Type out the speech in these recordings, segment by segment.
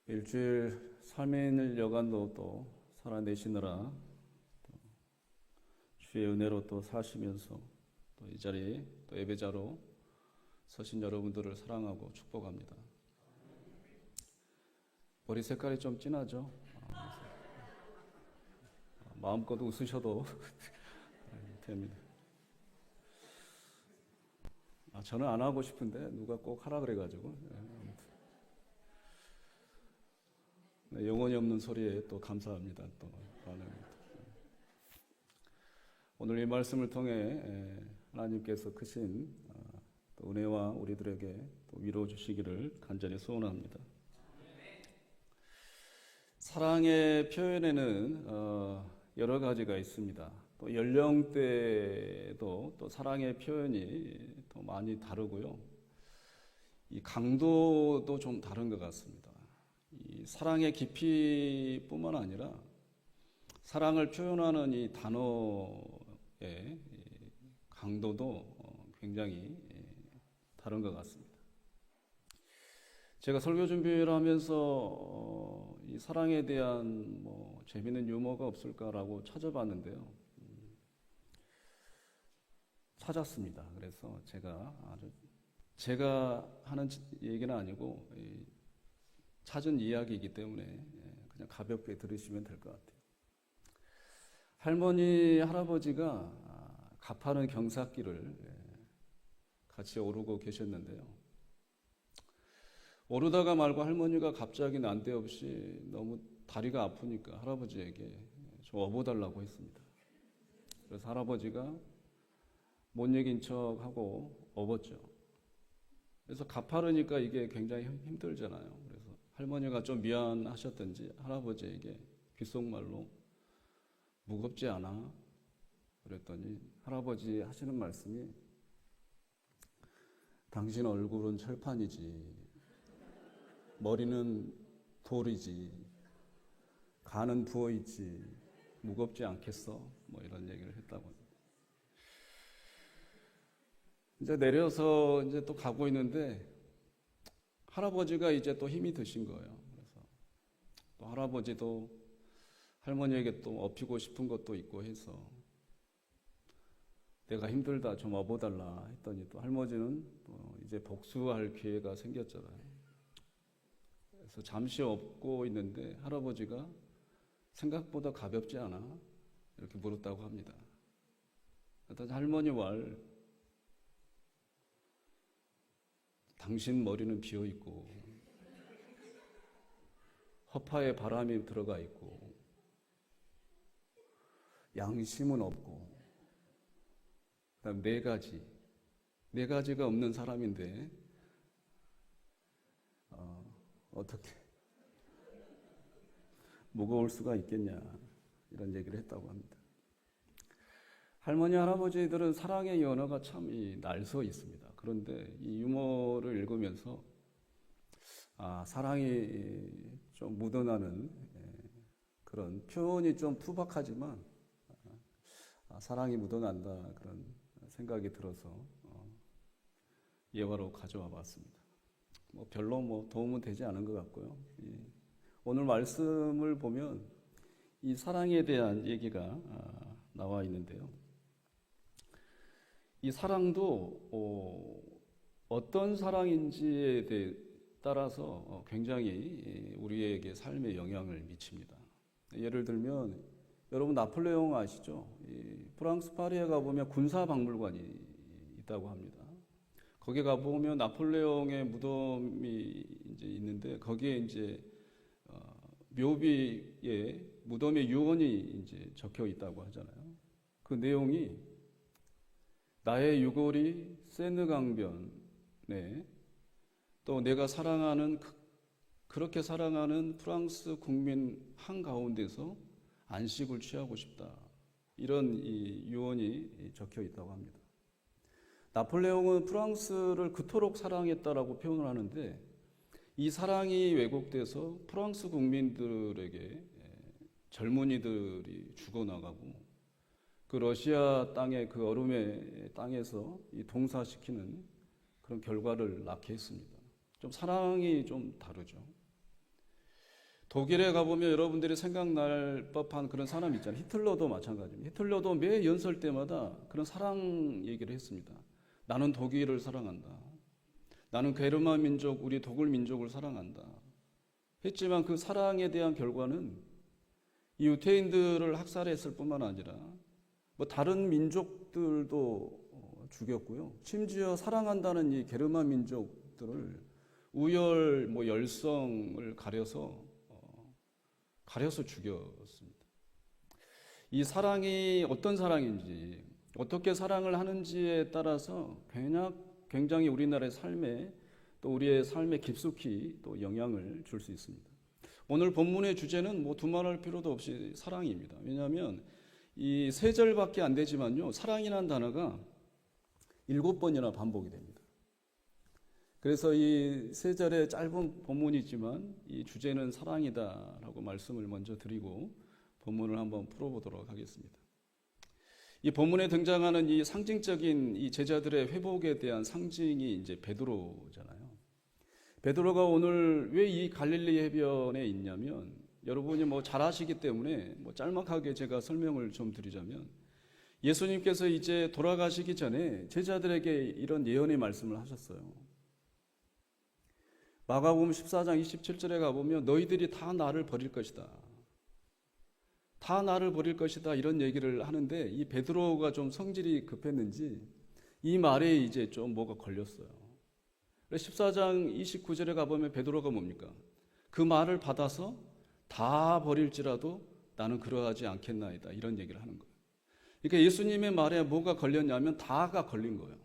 일주일 3일 여간도 또 살아내시느라 또 주의 은혜로 또 사시면서 또 이 자리에 또 예배자로 서신 여러분들을 사랑하고 축복합니다. 머리 색깔이 좀 진하죠? 마음껏 웃으셔도 됩니다. 저는 안 하고 싶은데 누가 꼭 하라 그래가지고 영혼이 없는 소리에 또 감사합니다. 또 오늘 이 말씀을 통해 하나님께서 크신 또 은혜와 우리들에게 또 위로 주시기를 간절히 소원합니다. 사랑의 표현에는 여러 가지가 있습니다. 또 연령대도 또 사랑의 표현이 또 많이 다르고요. 이 강도도 좀 다른 것 같습니다. 이 사랑의 깊이뿐만 아니라 사랑을 표현하는 이 단어의 강도도 굉장히 다른 것 같습니다. 제가 설교 준비를 하면서 이 사랑에 대한 재미있는 유머가 없을까라고 찾아봤는데요. 찾았습니다. 그래서 제가 하는 얘기는 아니고 찾은 이야기이기 때문에 그냥 가볍게 들으시면 될 것 같아요. 할머니, 할아버지가 가파른 경사길을 같이 오르고 계셨는데요. 오르다가 말고 할머니가 갑자기 난데없이 너무 다리가 아프니까 할아버지에게 좀 업어달라고 했습니다. 그래서 할아버지가 못 이긴 척하고 업었죠. 그래서 가파르니까 이게 굉장히 힘들잖아요. 그래서 할머니가 좀 미안하셨던지 할아버지에게 귓속말로 무겁지 않아? 그랬더니 할아버지 하시는 말씀이 당신 얼굴은 철판이지, 머리는 돌이지, 간은 부어있지, 무겁지 않겠어? 이런 얘기를 했다고 합니다. 이제 내려서 이제 또 가고 있는데 할아버지가 이제 또 힘이 드신 거예요. 그래서 또 할아버지도 할머니에게 또 업히고 싶은 것도 있고 해서 내가 힘들다 좀 업어달라 했더니 또 할머니는 이제 복수할 기회가 생겼잖아요. 그래서 잠시 업고 있는데 할아버지가 생각보다 가볍지 않아? 이렇게 물었다고 합니다. 그랬더니 할머니 말 당신 머리는 비어있고 허파에 바람이 들어가 있고 양심은 없고 그다음 네 가지가 없는 사람인데 어떻게 무거울 수가 있겠냐 이런 얘기를 했다고 합니다. 할머니, 할아버지들은 사랑의 언어가 참 날서 있습니다. 그런데 이 유머를 읽으면서 사랑이 좀 묻어나는 그런 표현이 좀 투박하지만 사랑이 묻어난다 그런 생각이 들어서 예화로 가져와 봤습니다. 별로 도움은 되지 않은 것 같고요. 오늘 말씀을 보면 이 사랑에 대한 얘기가 나와 있는데요. 이 사랑도 어떤 사랑인지에 따라서 굉장히 우리에게 삶에 영향을 미칩니다. 예를 들면 여러분 나폴레옹 아시죠? 프랑스 파리에 가보면 군사박물관이 있다고 합니다. 거기 가보면 나폴레옹의 무덤이 이제 있는데 거기에 이제 묘비에 무덤의 유언이 이제 적혀 있다고 하잖아요. 그 내용이 나의 유골이 세느 강변에 또 내가 그렇게 사랑하는 프랑스 국민 한가운데서 안식을 취하고 싶다. 이런 이 유언이 적혀 있다고 합니다. 나폴레옹은 프랑스를 그토록 사랑했다라고 표현을 하는데 이 사랑이 왜곡돼서 프랑스 국민들에게 젊은이들이 죽어나가고 그 러시아 땅의 그 얼음의 땅에서 이 동사시키는 그런 결과를 낳게 했습니다. 좀 사랑이 좀 다르죠. 독일에 가보면 여러분들이 생각날 법한 그런 사람 있잖아요. 히틀러도 마찬가지입니다. 히틀러도 매 연설 때마다 그런 사랑 얘기를 했습니다. 나는 독일을 사랑한다. 나는 게르만 민족, 우리 독일 민족을 사랑한다. 했지만 그 사랑에 대한 결과는 이 유태인들을 학살했을 뿐만 아니라 뭐 다른 민족들도 죽였고요. 심지어 사랑한다는 이 게르만 민족들을 우열, 열성을 가려서 죽였습니다. 이 사랑이 어떤 사랑인지, 어떻게 사랑을 하는지에 따라서 굉장히 우리나라의 삶에 또 우리의 삶에 깊숙이 또 영향을 줄 수 있습니다. 오늘 본문의 주제는 두말할 필요도 없이 사랑입니다. 왜냐하면 이 3절밖에 안 되지만요, 사랑이라는 단어가 7번이나 반복이 됩니다. 그래서 이 3절의 짧은 본문이지만 이 주제는 사랑이다라고 말씀을 먼저 드리고 본문을 한번 풀어보도록 하겠습니다. 이 본문에 등장하는 이 상징적인 이 제자들의 회복에 대한 상징이 이제 베드로잖아요. 베드로가 오늘 왜 이 갈릴리 해변에 있냐면, 여러분이 잘 아시기 때문에 짤막하게 제가 설명을 좀 드리자면, 예수님께서 이제 돌아가시기 전에 제자들에게 이런 예언의 말씀을 하셨어요. 마가복음 14장 27절에 가보면 너희들이 다 나를 버릴 것이다. 다 나를 버릴 것이다. 이런 얘기를 하는데 이 베드로가 좀 성질이 급했는지 이 말에 이제 좀 뭐가 걸렸어요. 14장 29절에 가보면 베드로가 뭡니까? 그 말을 받아서 다 버릴지라도 나는 그러하지 않겠나이다. 이런 얘기를 하는 거예요. 그러니까 예수님의 말에 뭐가 걸렸냐면 다가 걸린 거예요.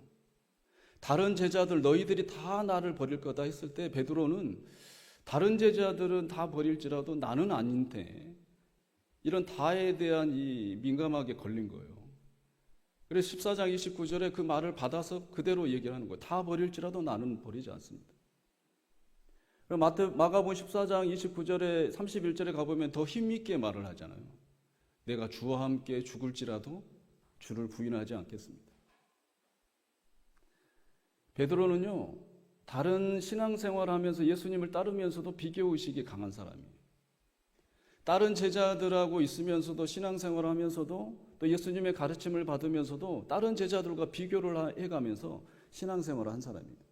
다른 제자들 너희들이 다 나를 버릴 거다 했을 때 베드로는 다른 제자들은 다 버릴지라도 나는 아닌데 이런 다에 대한 이 민감하게 걸린 거예요. 그래서 14장 29절에 그 말을 받아서 그대로 얘기를 하는 거예요. 다 버릴지라도 나는 버리지 않습니다. 마가복음 14장 29절에 31절에 가보면 더 힘있게 말을 하잖아요. 내가 주와 함께 죽을지라도 주를 부인하지 않겠습니다. 베드로는요, 다른 신앙생활을 하면서 예수님을 따르면서도 비교의식이 강한 사람이에요. 다른 제자들하고 있으면서도 신앙생활을 하면서도 또 예수님의 가르침을 받으면서도 다른 제자들과 비교를 해가면서 신앙생활을 한 사람입니다.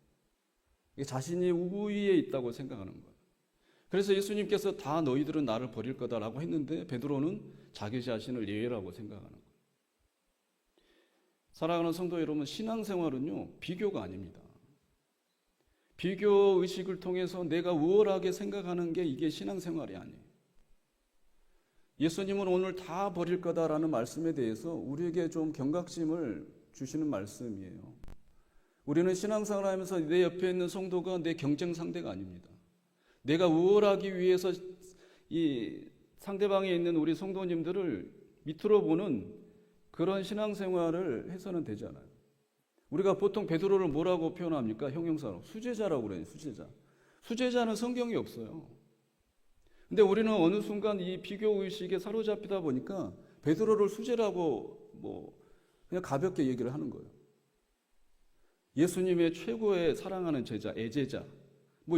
자신이 우위에 있다고 생각하는 거예요. 그래서 예수님께서 다 너희들은 나를 버릴 거다라고 했는데 베드로는 자기 자신을 예외라고 생각하는 거예요. 사랑하는 성도 여러분, 신앙생활은요, 비교가 아닙니다. 비교의식을 통해서 내가 우월하게 생각하는 게 이게 신앙생활이 아니에요. 예수님은 오늘 다 버릴 거다라는 말씀에 대해서 우리에게 좀 경각심을 주시는 말씀이에요. 우리는 신앙생활을 하면서 내 옆에 있는 성도가 내 경쟁 상대가 아닙니다. 내가 우월하기 위해서 이 상대방에 있는 우리 성도님들을 밑으로 보는 그런 신앙생활을 해서는 되지 않아요. 우리가 보통 베드로를 뭐라고 표현합니까? 형용사로 수제자라고 그래요. 수제자는 성경에 없어요. 근데 우리는 어느 순간 이 비교의식에 사로잡히다 보니까 베드로를 수제라고 그냥 가볍게 얘기를 하는 거예요. 예수님의 최고의 사랑하는 제자, 애제자,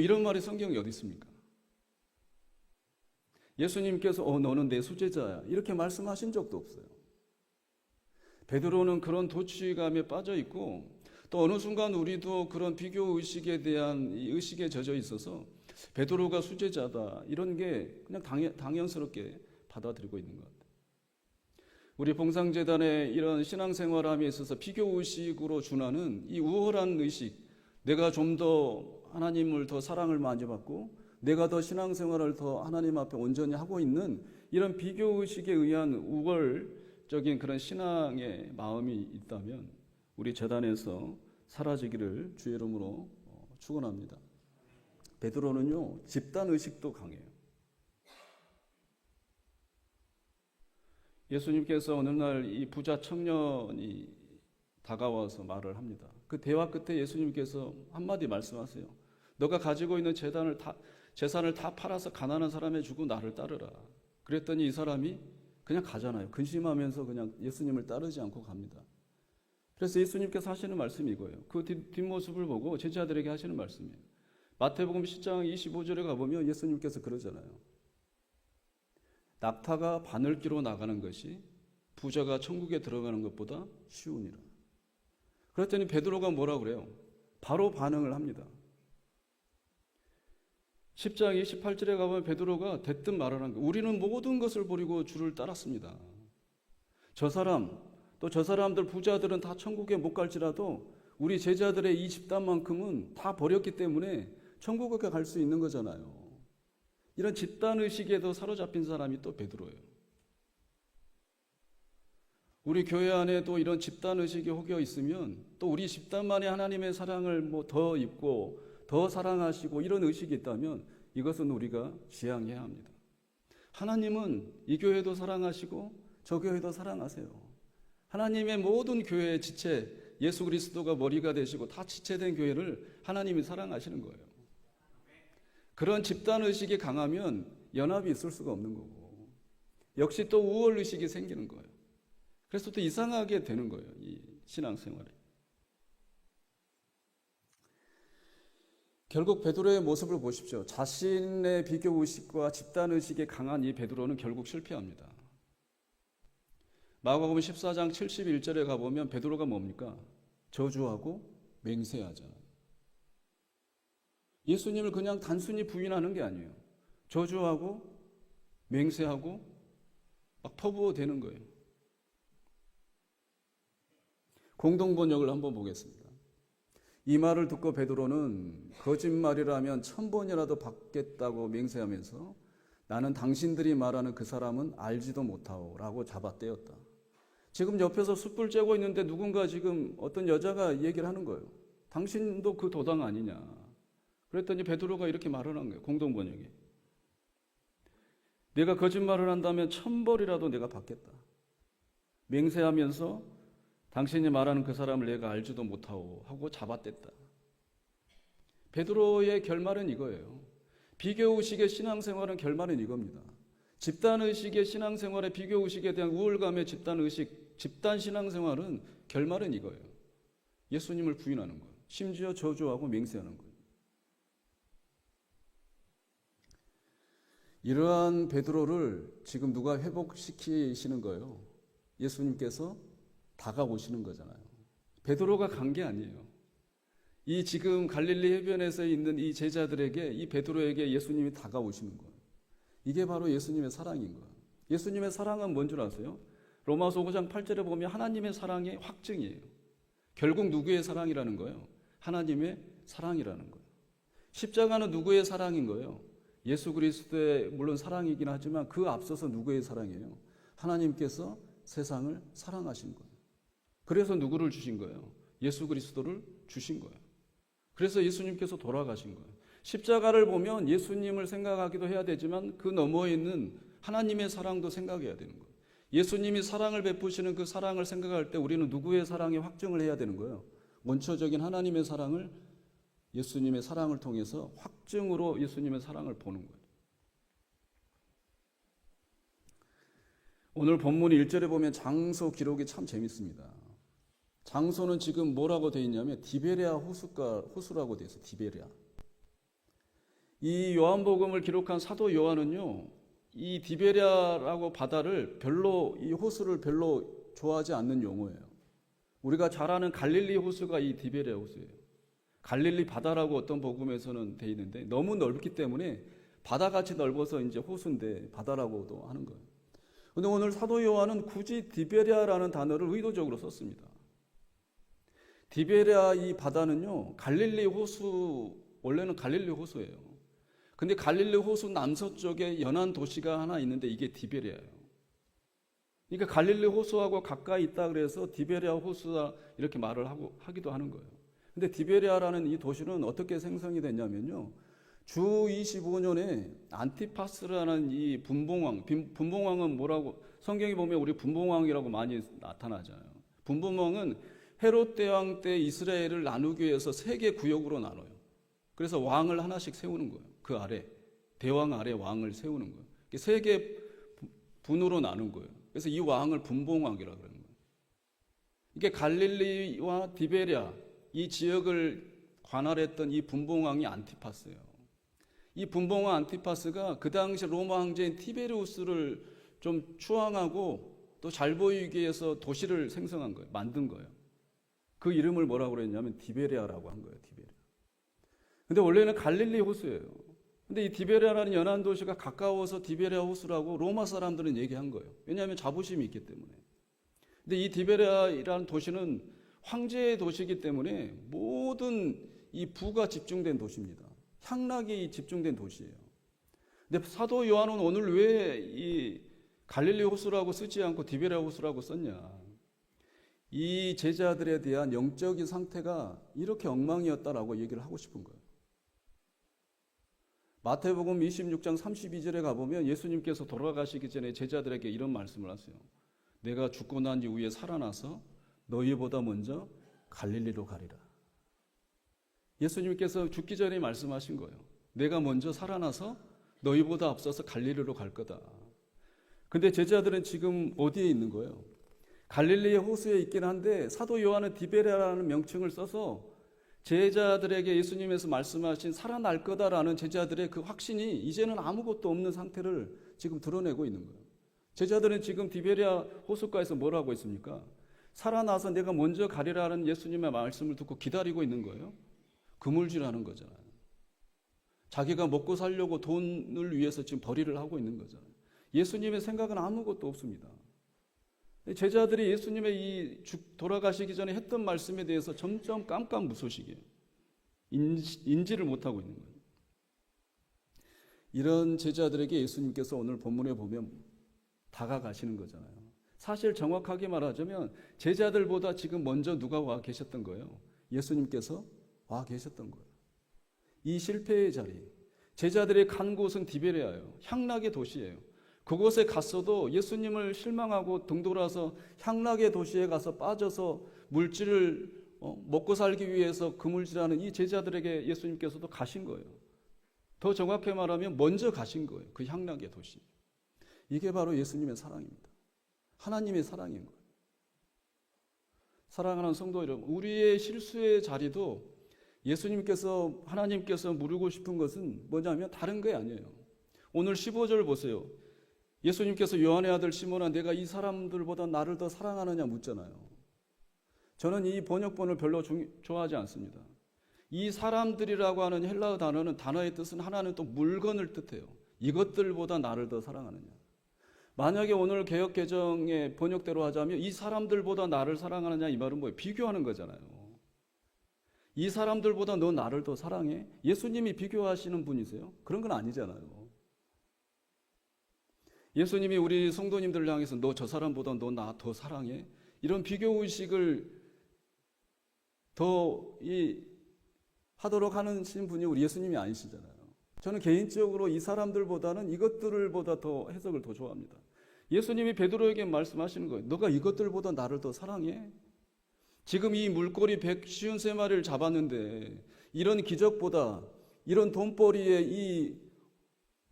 이런 말이 성경에 어디 있습니까? 예수님께서 너는 내 수제자야 이렇게 말씀하신 적도 없어요. 베드로는 그런 도취감에 빠져 있고 또 어느 순간 우리도 그런 비교의식에 대한 이 의식에 젖어 있어서 베드로가 수제자다 이런 게 그냥 당연스럽게 받아들이고 있는 것 같아요. 우리 봉상재단의 이런 신앙생활함에 있어서 비교의식으로 준하는 이 우월한 의식, 내가 좀 더 하나님을 더 사랑을 많이 받고 내가 더 신앙생활을 더 하나님 앞에 온전히 하고 있는 이런 비교의식에 의한 우월적인 그런 신앙의 마음이 있다면 우리 재단에서 사라지기를 주의 이름으로 축원합니다. 베드로는요, 집단의식도 강해요. 예수님께서 어느 날 이 부자 청년이 다가와서 말을 합니다. 그 대화 끝에 예수님께서 한마디 말씀하세요. 너가 가지고 있는 재산을 다 팔아서 가난한 사람에 주고 나를 따르라. 그랬더니 이 사람이 그냥 가잖아요. 근심하면서 그냥 예수님을 따르지 않고 갑니다. 그래서 예수님께서 하시는 말씀이 이거예요. 그 뒷모습을 보고 제자들에게 하시는 말씀이에요. 마태복음 10장 25절에 가보면 예수님께서 그러잖아요. 낙타가 바늘기로 나가는 것이 부자가 천국에 들어가는 것보다 쉬우니라. 그랬더니 베드로가 뭐라 그래요? 바로 반응을 합니다. 10장 28절에 가보면 베드로가 대뜸 말하는 거예요. 우리는 모든 것을 버리고 주를 따랐습니다. 저 사람, 또 저 사람들 부자들은 다 천국에 못 갈지라도 우리 제자들의 이 집단만큼은 다 버렸기 때문에 천국에 갈 수 있는 거잖아요. 이런 집단의식에도 사로잡힌 사람이 또 베드로예요. 우리 교회 안에도 이런 집단의식이 혹여 있으면 또 우리 집단만의 하나님의 사랑을 더 입고 더 사랑하시고 이런 의식이 있다면 이것은 우리가 지양해야 합니다. 하나님은 이 교회도 사랑하시고 저 교회도 사랑하세요. 하나님의 모든 교회의 지체, 예수 그리스도가 머리가 되시고 다 지체된 교회를 하나님이 사랑하시는 거예요. 그런 집단의식이 강하면 연합이 있을 수가 없는 거고 역시 또 우월의식이 생기는 거예요. 그래서 또 이상하게 되는 거예요. 이 신앙생활이. 결국 베드로의 모습을 보십시오. 자신의 비교의식과 집단의식이 강한 이 베드로는 결국 실패합니다. 마가복음 14장 71절에 가보면 베드로가 뭡니까? 저주하고 맹세하자. 예수님을 그냥 단순히 부인하는 게 아니에요. 저주하고 맹세하고 막 퍼부어대는 거예요. 공동번역을 한번 보겠습니다. 이 말을 듣고 베드로는 거짓말이라면 1000번이라도 받겠다고 맹세하면서 나는 당신들이 말하는 그 사람은 알지도 못하오 라고 잡아떼었다. 지금 옆에서 숯불 쬐고 있는데 누군가 지금 어떤 여자가 얘기를 하는 거예요. 당신도 그 도당 아니냐. 그랬더니 베드로가 이렇게 말을 한 거예요. 공동번역에. 내가 거짓말을 한다면 1000벌이라도 내가 받겠다. 맹세하면서 당신이 말하는 그 사람을 내가 알지도 못하오 하고 잡아뗐다. 베드로의 결말은 이거예요. 비교의식의 신앙생활은 결말은 이겁니다. 집단의식의 신앙생활의 비교의식에 대한 우월감의 집단의식, 집단신앙생활은 결말은 이거예요. 예수님을 부인하는 거예요. 심지어 저주하고 맹세하는 거예요. 이러한 베드로를 지금 누가 회복시키시는 거예요? 예수님께서 다가오시는 거잖아요. 베드로가 간 게 아니에요. 이 지금 갈릴리 해변에서 있는 이 제자들에게, 이 베드로에게 예수님이 다가오시는 거예요. 이게 바로 예수님의 사랑인 거예요. 예수님의 사랑은 뭔 줄 아세요? 로마서 5장 8절에 보면 하나님의 사랑의 확증이에요. 결국 누구의 사랑이라는 거예요? 하나님의 사랑이라는 거예요. 십자가는 누구의 사랑인 거예요? 예수 그리스도의 물론 사랑이긴 하지만 그 앞서서 누구의 사랑이에요? 하나님께서 세상을 사랑하신 거예요. 그래서 누구를 주신 거예요? 예수 그리스도를 주신 거예요. 그래서 예수님께서 돌아가신 거예요. 십자가를 보면 예수님을 생각하기도 해야 되지만 그 너머에 있는 하나님의 사랑도 생각해야 되는 거예요. 예수님이 사랑을 베푸시는 그 사랑을 생각할 때 우리는 누구의 사랑에 확증을 해야 되는 거예요? 원초적인 하나님의 사랑을 예수님의 사랑을 통해서 확증으로 예수님의 사랑을 보는 거예요. 오늘 본문 1절에 보면 장소 기록이 참 재밌습니다. 장소는 지금 뭐라고 되어 있냐면 디베레아 호수라고 되어 있어요. 디베레아. 이 요한복음을 기록한 사도 요한은요, 이 디베레아라고 바다를 이 호수를 별로 좋아하지 않는 용어예요. 우리가 잘 아는 갈릴리 호수가 이 디베레아 호수예요. 갈릴리 바다라고 어떤 복음에서는 되어 있는데 너무 넓기 때문에 바다같이 넓어서 이제 호수인데 바다라고도 하는 거예요. 그런데 오늘 사도 요한은 굳이 디베레아라는 단어를 의도적으로 썼습니다. 디베레아 이 바다는요, 갈릴리 호수, 원래는 갈릴리 호수예요. 근데 갈릴리 호수 남서쪽에 연안 도시가 하나 있는데 이게 디베레아예요. 그러니까 갈릴리 호수하고 가까이 있다 그래서 디베레아 호수다 이렇게 말을 하기도 하는 거예요. 근데 디베레아라는 이 도시는 어떻게 생성이 됐냐면요, 주 25년에 안티파스라는 이 분봉왕, 분봉왕은 뭐라고 성경에 보면 우리 분봉왕이라고 많이 나타나잖아요. 분봉왕은 헤롯 대왕 때 이스라엘을 나누기 위해서 3개 구역으로 나눠요. 그래서 왕을 하나씩 세우는 거예요. 그 아래 대왕 아래 왕을 세우는 거예요. 3개 분으로 나눈 거예요. 그래서 이 왕을 분봉왕이라고 그러는 거예요. 이게 갈릴리와 디베레아 이 지역을 관할했던 이 분봉왕이 안티파스예요. 이 분봉왕 안티파스가 그 당시 로마 황제인 티베리우스를 좀 추앙하고 또 잘 보이기 위해서 도시를 생성한 거예요. 만든 거예요. 그 이름을 뭐라고 그랬냐면 디베레아라고 한 거예요. 디베레아. 근데 원래는 갈릴리 호수예요. 근데 이 디베레아라는 연안 도시가 가까워서 디베레아 호수라고 로마 사람들은 얘기한 거예요. 왜냐하면 자부심이 있기 때문에. 근데 이 디베레아라는 도시는 황제의 도시이기 때문에 모든 이 부가 집중된 도시입니다. 향락이 집중된 도시예요. 근데 사도 요한은 오늘 왜 이 갈릴리 호수라고 쓰지 않고 디베레아 호수라고 썼냐? 이 제자들에 대한 영적인 상태가 이렇게 엉망이었다라고 얘기를 하고 싶은 거예요. 마태복음 26장 32절에 가보면 예수님께서 돌아가시기 전에 제자들에게 이런 말씀을 하세요. 내가 죽고 난 이후에 살아나서 너희보다 먼저 갈릴리로 가리라. 예수님께서 죽기 전에 말씀하신 거예요. 내가 먼저 살아나서 너희보다 앞서서 갈릴리로 갈 거다. 근데 제자들은 지금 어디에 있는 거예요? 갈릴리의 호수에 있긴 한데 사도 요한은 디베레아라는 명칭을 써서 제자들에게 예수님께서 말씀하신 살아날 거다라는 제자들의 그 확신이 이제는 아무것도 없는 상태를 지금 드러내고 있는 거예요. 제자들은 지금 디베레아 호숫가에서 뭘 하고 있습니까? 살아나서 내가 먼저 가리라는 예수님의 말씀을 듣고 기다리고 있는 거예요. 그물질하는 거잖아요. 자기가 먹고 살려고 돈을 위해서 지금 벌이를 하고 있는 거잖아요. 예수님의 생각은 아무것도 없습니다. 제자들이 예수님의 이 돌아가시기 전에 했던 말씀에 대해서 점점 깜깜무소식이에요. 인지를 못하고 있는 거예요. 이런 제자들에게 예수님께서 오늘 본문에 보면 다가가시는 거잖아요. 사실 정확하게 말하자면 제자들보다 지금 먼저 누가 와 계셨던 거예요? 예수님께서 와 계셨던 거예요. 이 실패의 자리, 제자들이 간 곳은 디베레아예요. 향락의 도시예요. 그곳에 갔어도 예수님을 실망하고 등돌아서 향락의 도시에 가서 빠져서 물질을 먹고 살기 위해서 그물질하는 이 제자들에게 예수님께서도 가신 거예요. 더 정확히 말하면 먼저 가신 거예요. 그 향락의 도시. 이게 바로 예수님의 사랑입니다. 하나님의 사랑인 거예요. 사랑하는 성도 여러분, 우리의 실수의 자리도 예수님께서 하나님께서 물으고 싶은 것은 뭐냐면 다른 게 아니에요. 오늘 15절 보세요. 예수님께서 요한의 아들 시몬아 내가 이 사람들보다 나를 더 사랑하느냐 묻잖아요. 저는 이 번역본을 별로 좋아하지 않습니다. 이 사람들이라고 하는 헬라어 단어의 뜻은 하나는 또 물건을 뜻해요. 이것들보다 나를 더 사랑하느냐. 만약에 오늘 개역개정의 번역대로 하자면 이 사람들보다 나를 사랑하느냐 이 말은 뭐예요? 비교하는 거잖아요. 이 사람들보다 너 나를 더 사랑해? 예수님이 비교하시는 분이세요? 그런 건 아니잖아요. 예수님이 우리 성도님들을 향해서 너 저 사람보다 너 나 더 사랑해? 이런 비교의식을 더 하도록 하는 분이 우리 예수님이 아니시잖아요. 저는 개인적으로 이 사람들보다는 이것들보다 더 해석을 더 좋아합니다. 예수님이 베드로에게 말씀하시는 거예요. 너가 이것들보다 나를 더 사랑해? 지금 이 물고기 153마리를 잡았는데 이런 기적보다 이런 돈벌이의 이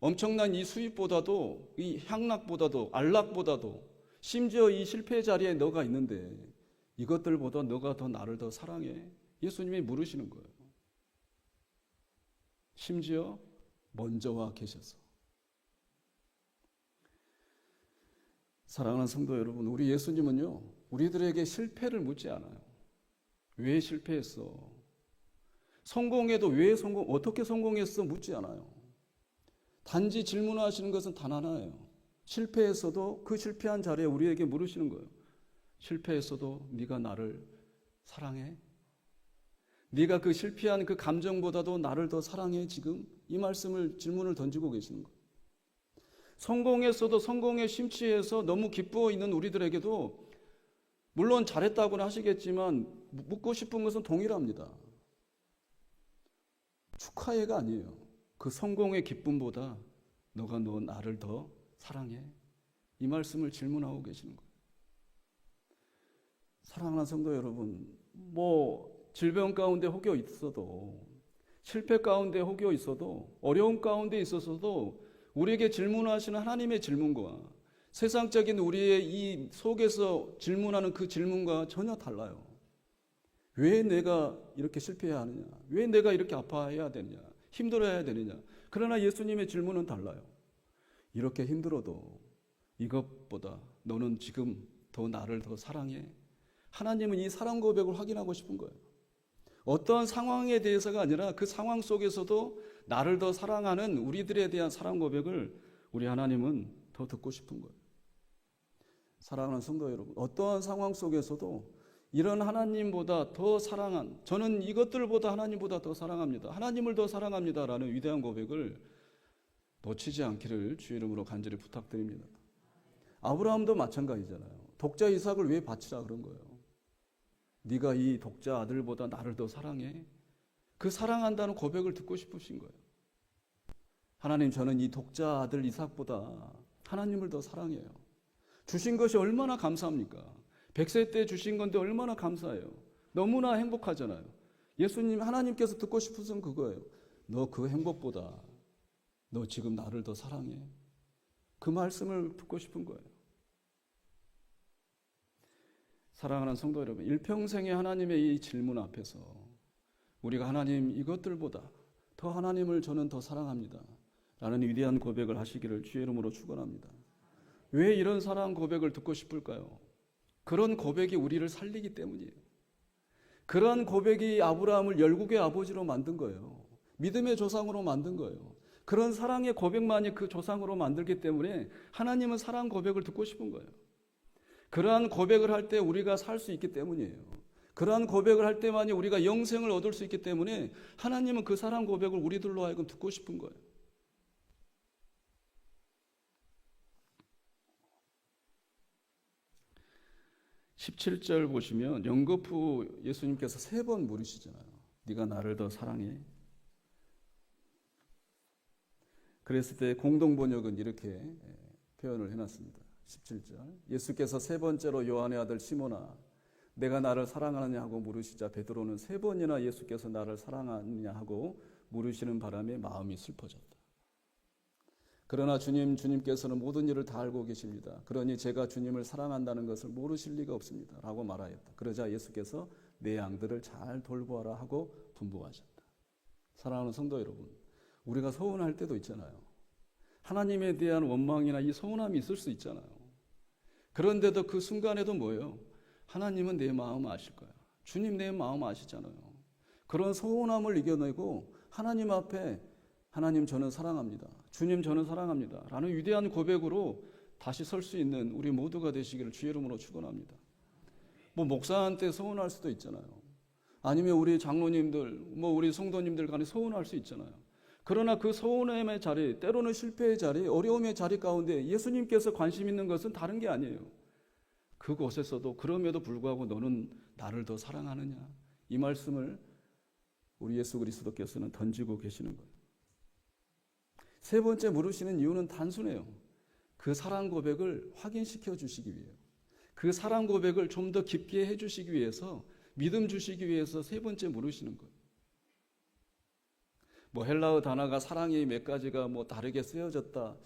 엄청난 이 수입보다도 이 향락보다도 안락보다도 심지어 이 실패 자리에 너가 있는데 이것들보다 너가 더 나를 더 사랑해? 예수님이 물으시는 거예요. 심지어 먼저 와 계셔서. 사랑하는 성도 여러분, 우리 예수님은요 우리들에게 실패를 묻지 않아요. 왜 실패했어? 성공해도 왜 어떻게 성공했어? 묻지 않아요. 단지 질문하시는 것은 단 하나예요. 실패했어도 그 실패한 자리에 우리에게 물으시는 거예요. 실패했어도 네가 나를 사랑해? 네가 그 실패한 그 감정보다도 나를 더 사랑해? 지금 이 질문을 던지고 계시는 거예요. 성공했어도 성공에 심취해서 너무 기뻐 있는 우리들에게도 물론 잘했다고는 하시겠지만 묻고 싶은 것은 동일합니다. 축하해가 아니에요. 그 성공의 기쁨보다 너 나를 더 사랑해? 이 말씀을 질문하고 계시는 거예요. 사랑하는 성도 여러분, 질병 가운데 혹여 있어도 실패 가운데 혹여 있어도 어려움 가운데 있어서도 우리에게 질문하시는 하나님의 질문과 세상적인 우리의 이 속에서 질문하는 그 질문과 전혀 달라요. 왜 내가 이렇게 실패해야 하느냐? 왜 내가 이렇게 아파해야 되느냐? 힘들어야 되느냐? 그러나 예수님의 질문은 달라요. 이렇게 힘들어도 이것보다 너는 지금 더 나를 더 사랑해. 하나님은 이 사랑 고백을 확인하고 싶은 거예요. 어떠한 상황에 대해서가 아니라 그 상황 속에서도 나를 더 사랑하는 우리들에 대한 사랑 고백을 우리 하나님은 더 듣고 싶은 거예요. 사랑하는 성도 여러분, 어떠한 상황 속에서도 이런 하나님보다 더 사랑한, 저는 이것들보다 하나님보다 더 사랑합니다, 하나님을 더 사랑합니다 라는 위대한 고백을 놓치지 않기를 주의 이름으로 간절히 부탁드립니다. 아브라함도 마찬가지잖아요. 독자 이삭을 왜 바치라 그런 거예요. 네가 이 독자 아들보다 나를 더 사랑해. 그 사랑한다는 고백을 듣고 싶으신 거예요. 하나님, 저는 이 독자 아들 이삭보다 하나님을 더 사랑해요. 주신 것이 얼마나 감사합니까? 100세 때 주신 건데 얼마나 감사해요. 너무나 행복하잖아요. 예수님, 하나님께서 듣고 싶으신 그거예요. 너 그 행복보다 너 지금 나를 더 사랑해. 그 말씀을 듣고 싶은 거예요. 사랑하는 성도 여러분, 일평생의 하나님의 이 질문 앞에서 우리가 하나님, 이것들보다 더 하나님을 저는 더 사랑합니다 라는 위대한 고백을 하시기를 주의 이름으로 축원합니다. 왜 이런 사랑 고백을 듣고 싶을까요? 그런 고백이 우리를 살리기 때문이에요. 그런 고백이 아브라함을 열국의 아버지로 만든 거예요. 믿음의 조상으로 만든 거예요. 그런 사랑의 고백만이 그 조상으로 만들기 때문에 하나님은 사랑 고백을 듣고 싶은 거예요. 그러한 고백을 할 때 우리가 살 수 있기 때문이에요. 그러한 고백을 할 때만이 우리가 영생을 얻을 수 있기 때문에 하나님은 그 사랑 고백을 우리들로 하여금 듣고 싶은 거예요. (17절) 보시면 연거푸 예수님께서 3번 물으시잖아요. 네가 나를 더 사랑해? 그랬을 때 공동번역은 이렇게 표현을 해놨습니다. 17절, 예수께서 3번째로 요한의 아들 시몬아, 내가 나를 사랑하느냐 하고 물으시자 베드로는 3번이나 예수께서 나를 사랑하느냐 하고 물으시는 바람에 마음이 슬퍼졌다. 그러나 주님께서는 모든 일을 다 알고 계십니다. 그러니 제가 주님을 사랑한다는 것을 모르실 리가 없습니다 라고 말하였다. 그러자 예수께서 내 양들을 잘 돌보아라 하고 분부하셨다. 사랑하는 성도 여러분, 우리가 서운할 때도 있잖아요. 하나님에 대한 원망이나 이 서운함이 있을 수 있잖아요. 그런데도 그 순간에도 뭐예요? 하나님은 내 마음 아실 거야. 주님 내 마음 아시잖아요. 그런 서운함을 이겨내고 하나님 앞에 하나님 저는 사랑합니다, 주님 저는 사랑합니다 라는 위대한 고백으로 다시 설 수 있는 우리 모두가 되시기를 주의 이름으로 축원합니다. 뭐 목사한테 서운할 수도 있잖아요. 아니면 우리 장로님들, 우리 성도님들 간에 서운할 수 있잖아요. 그러나 그 서운함의 자리, 때로는 실패의 자리, 어려움의 자리 가운데 예수님께서 관심 있는 것은 다른 게 아니에요. 그곳에서도 그럼에도 불구하고 너는 나를 더 사랑하느냐, 이 말씀을 우리 예수 그리스도께서는 던지고 계시는 거예요. 3번째 물으시는 이유는 단순해요. 그 사랑 고백을 확인시켜 주시기 위해요. 그 사랑 고백을 좀 더 깊게 해 주시기 위해서, 믿음 주시기 위해서 3번째 물으시는 거예요. 헬라어 단어가 사랑이 몇 가지가 다르게 쓰여졌다,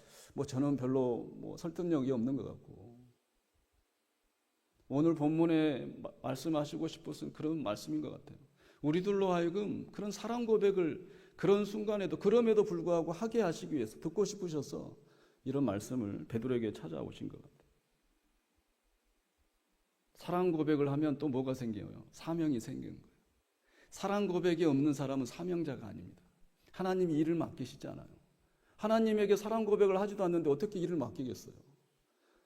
저는 별로 설득력이 없는 것 같고, 오늘 본문에 말씀하시고 싶으신 그런 말씀인 것 같아요. 우리들로 하여금 그런 사랑 고백을 그런 순간에도 그럼에도 불구하고 하게 하시기 위해서, 듣고 싶으셔서 이런 말씀을 베드로에게 찾아오신 것 같아요. 사랑 고백을 하면 또 뭐가 생겨요? 사명이 생기는 거예요. 사랑 고백이 없는 사람은 사명자가 아닙니다. 하나님이 일을 맡기시지 않아요. 하나님에게 사랑 고백을 하지도 않는데 어떻게 일을 맡기겠어요?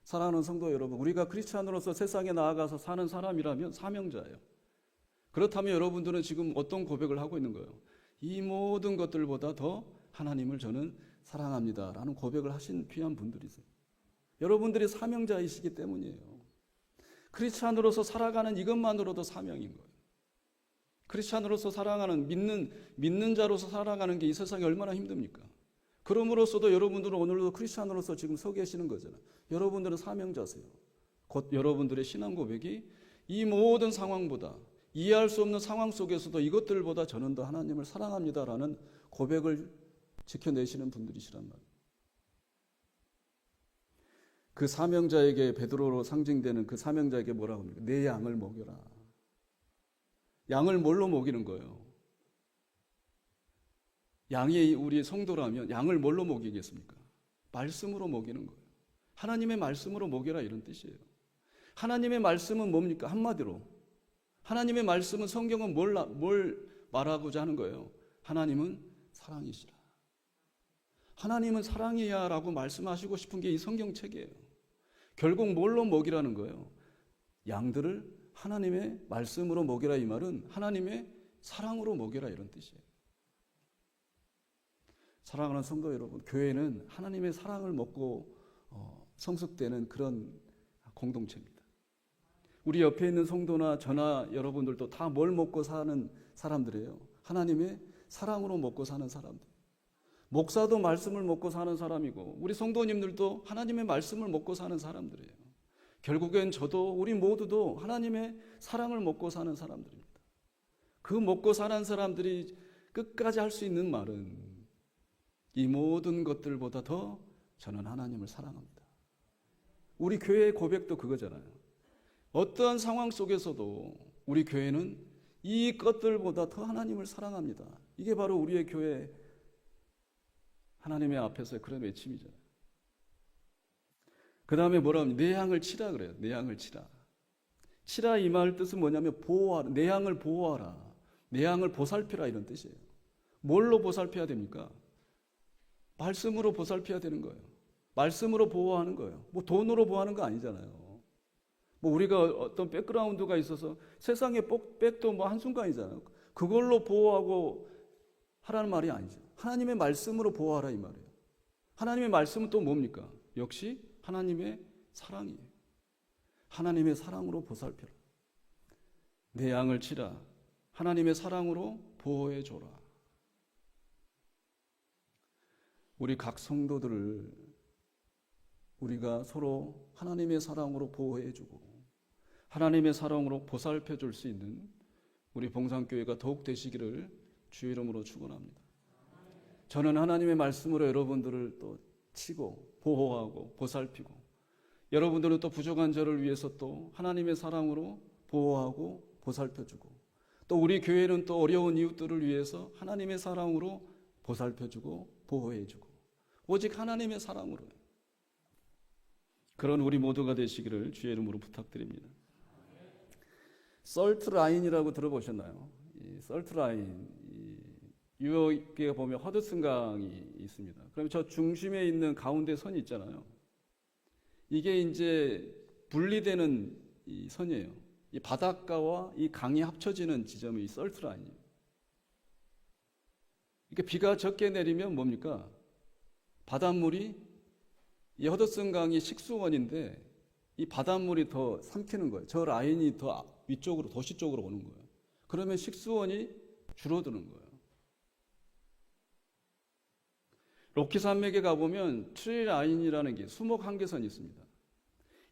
사랑하는 성도 여러분, 우리가 크리스찬으로서 세상에 나아가서 사는 사람이라면 사명자예요. 그렇다면 여러분들은 지금 어떤 고백을 하고 있는 거예요? 이 모든 것들보다 더 하나님을 저는 사랑합니다 라는 고백을 하신 귀한 분들이세요. 여러분들이 사명자이시기 때문이에요. 크리스찬으로서 살아가는 이것만으로도 사명인 거예요. 크리스찬으로서 살아가는, 믿는 자로서 살아가는 게 이 세상에 얼마나 힘듭니까? 그럼으로써도 여러분들은 오늘도 크리스찬으로서 지금 서 계시는 거잖아요. 여러분들은 사명자세요. 곧 여러분들의 신앙 고백이 이 모든 상황보다, 이해할 수 없는 상황 속에서도 이것들보다 저는 더 하나님을 사랑합니다라는 고백을 지켜내시는 분들이시란 말이에요. 그 사명자에게, 베드로로 상징되는 그 사명자에게 뭐라고 합니까? 내 양을 먹여라. 양을 뭘로 먹이는 거예요? 양이 우리 성도라면 양을 뭘로 먹이겠습니까? 말씀으로 먹이는 거예요. 하나님의 말씀으로 먹여라 이런 뜻이에요. 하나님의 말씀은 뭡니까? 한마디로 하나님의 말씀은 성경은 뭘 말하고자 하는 거예요? 하나님은 사랑이시라. 하나님은 사랑이야 라고 말씀하시고 싶은 게 이 성경책이에요. 결국 뭘로 먹이라는 거예요? 양들을 하나님의 말씀으로 먹이라, 이 말은 하나님의 사랑으로 먹이라 이런 뜻이에요. 사랑하는 성도 여러분, 교회는 하나님의 사랑을 먹고 성숙되는 그런 공동체입니다. 우리 옆에 있는 성도나 저나 여러분들도 다 뭘 먹고 사는 사람들이에요? 하나님의 사랑으로 먹고 사는 사람들. 목사도 말씀을 먹고 사는 사람이고 우리 성도님들도 하나님의 말씀을 먹고 사는 사람들이에요. 결국엔 저도 우리 모두도 하나님의 사랑을 먹고 사는 사람들입니다. 그 먹고 사는 사람들이 끝까지 할 수 있는 말은 이 모든 것들보다 더 저는 하나님을 사랑합니다. 우리 교회의 고백도 그거잖아요. 어떠한 상황 속에서도 우리 교회는 이 것들보다 더 하나님을 사랑합니다. 이게 바로 우리의 교회 하나님의 앞에서의 그런 외침이잖아요. 그 다음에 뭐라 하면 내 양을 치라 그래요. 내 양을 치라. 치라 이 말 뜻은 뭐냐면 보호하라. 내 양을 보호하라. 내 양을 보살피라 이런 뜻이에요. 뭘로 보살펴야 됩니까? 말씀으로 보살펴야 되는 거예요. 말씀으로 보호하는 거예요. 뭐 돈으로 보호하는 거 아니잖아요. 뭐 우리가 어떤 백그라운드가 있어서 세상의 백도 뭐 한순간이잖아요. 그걸로 보호하고 하라는 말이 아니죠. 하나님의 말씀으로 보호하라 이 말이에요. 하나님의 말씀은 또 뭡니까? 역시 하나님의 사랑이에요. 하나님의 사랑으로 보살펴라. 내 양을 치라. 하나님의 사랑으로 보호해 줘라. 우리 각 성도들을 우리가 서로 하나님의 사랑으로 보호해 주고 하나님의 사랑으로 보살펴 줄 수 있는 우리 봉산교회가 더욱 되시기를 주의 이름으로 축원합니다. 저는 하나님의 말씀으로 여러분들을 또 치고 보호하고 보살피고 여러분들은 또 부족한 저를 위해서 또 하나님의 사랑으로 보호하고 보살펴주고 또 우리 교회는 또 어려운 이웃들을 위해서 하나님의 사랑으로 보살펴주고 보호해주고 오직 하나님의 사랑으로요. 그런 우리 모두가 되시기를 주의 이름으로 부탁드립니다. 설트라인이라고 들어보셨나요? 이 설트라인 뉴욕에 보면 허드슨강이 있습니다. 그럼 저 중심에 있는 가운데 선이 있잖아요. 이게 이제 분리되는 이 선이에요. 이 바닷가와 이 강이 합쳐지는 지점이 설트라인이에요. 이게 비가 적게 내리면 뭡니까? 바닷물이 이 허드슨강이 식수원인데 이 바닷물이 더 삼키는 거예요. 저 라인이 더 위쪽으로 도시 쪽으로 오는 거예요. 그러면 식수원이 줄어드는 거예요. 로키 산맥에 가보면 트리 라인이라는 게 수목 한계선이 있습니다.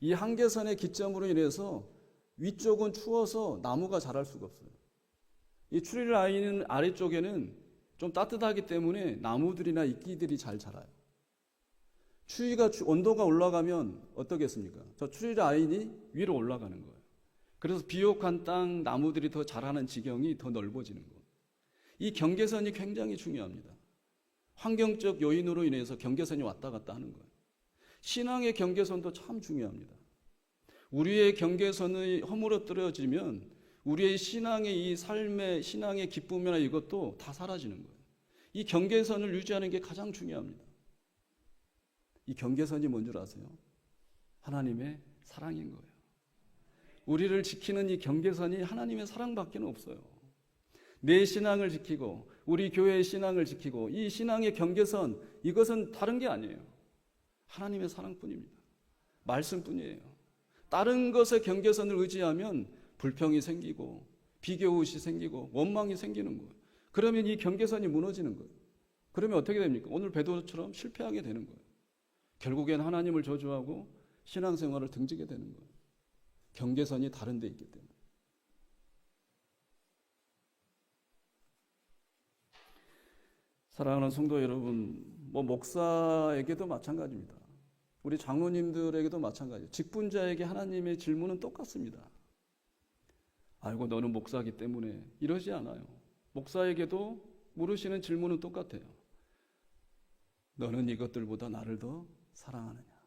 이 한계선의 기점으로 인해서 위쪽은 추워서 나무가 자랄 수가 없어요. 이 트리 라인 아래쪽에는 좀 따뜻하기 때문에 나무들이나 이끼들이 잘 자라요. 온도가 올라가면 어떻겠습니까? 저 트리 라인이 위로 올라가는 거예요. 그래서 비옥한 땅 나무들이 더 자라는 지경이 더 넓어지는 거예요. 이 경계선이 굉장히 중요합니다. 환경적 요인으로 인해서 경계선이 왔다 갔다 하는 거예요. 신앙의 경계선도 참 중요합니다. 우리의 경계선이 허물어뜨려지면 우리의 신앙의 이 삶의 신앙의 기쁨이나 이것도 다 사라지는 거예요. 이 경계선을 유지하는 게 가장 중요합니다. 이 경계선이 뭔 줄 아세요? 하나님의 사랑인 거예요. 우리를 지키는 이 경계선이 하나님의 사랑밖에 없어요. 내 신앙을 지키고 우리 교회의 신앙을 지키고 이 신앙의 경계선 이것은 다른 게 아니에요. 하나님의 사랑뿐입니다. 말씀뿐이에요. 다른 것의 경계선을 의지하면 불평이 생기고 비교의식이 생기고 원망이 생기는 거예요. 그러면 이 경계선이 무너지는 거예요. 그러면 어떻게 됩니까? 오늘 베드로처럼 실패하게 되는 거예요. 결국엔 하나님을 저주하고 신앙생활을 등지게 되는 거예요. 경계선이 다른 데 있기 때문에. 사랑하는 성도 여러분, 목사에게도 마찬가지입니다. 우리 장로님들에게도 마찬가지예요. 직분자에게 하나님의 질문은 똑같습니다. 알고 너는 목사이기 때문에 이러지 않아요. 목사에게도 물으시는 질문은 똑같아요. 너는 이것들보다 나를 더 사랑하느냐?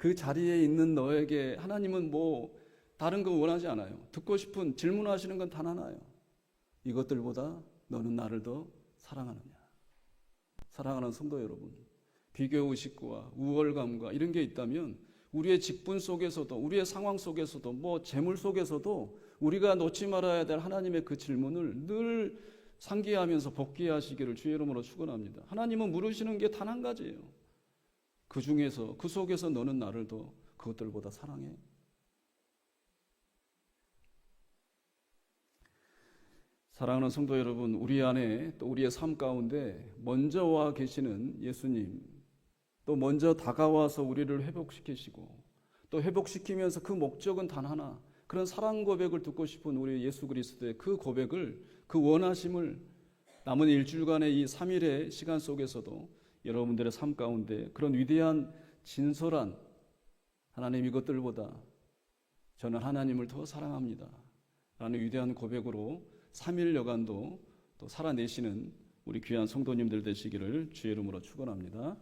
그 자리에 있는 너에게 하나님은 뭐 다른 거 원하지 않아요. 듣고 싶은 질문하시는 건 단 하나예요. 이것들보다 너는 나를 더 사랑하느냐. 사랑하는 성도 여러분, 비교의식과 우월감과 이런 게 있다면 우리의 직분 속에서도, 우리의 상황 속에서도, 뭐 재물 속에서도 우리가 놓지 말아야 될 하나님의 그 질문을 늘 상기하면서 복귀하시기를 주의 이름으로 축원합니다. 하나님은 물으시는 게 단 한 가지예요. 그 중에서, 그 속에서 너는 나를 더 그것들보다 사랑해? 사랑하는 성도 여러분, 우리 안에 또 우리의 삶 가운데 먼저 와 계시는 예수님, 또 먼저 다가와서 우리를 회복시키시고 또 회복시키면서 그 목적은 단 하나, 그런 사랑 고백을 듣고 싶은 우리 예수 그리스도의 그 고백을, 그 원하심을 남은 일주일간의 이 3일의 시간 속에서도 여러분들의 삶 가운데 그런 위대한 진솔한 하나님, 이것들보다 저는 하나님을 더 사랑합니다 라는 위대한 고백으로 3일 여간도 또 살아내시는 우리 귀한 성도님들 되시기를 주의 이름으로 축원합니다.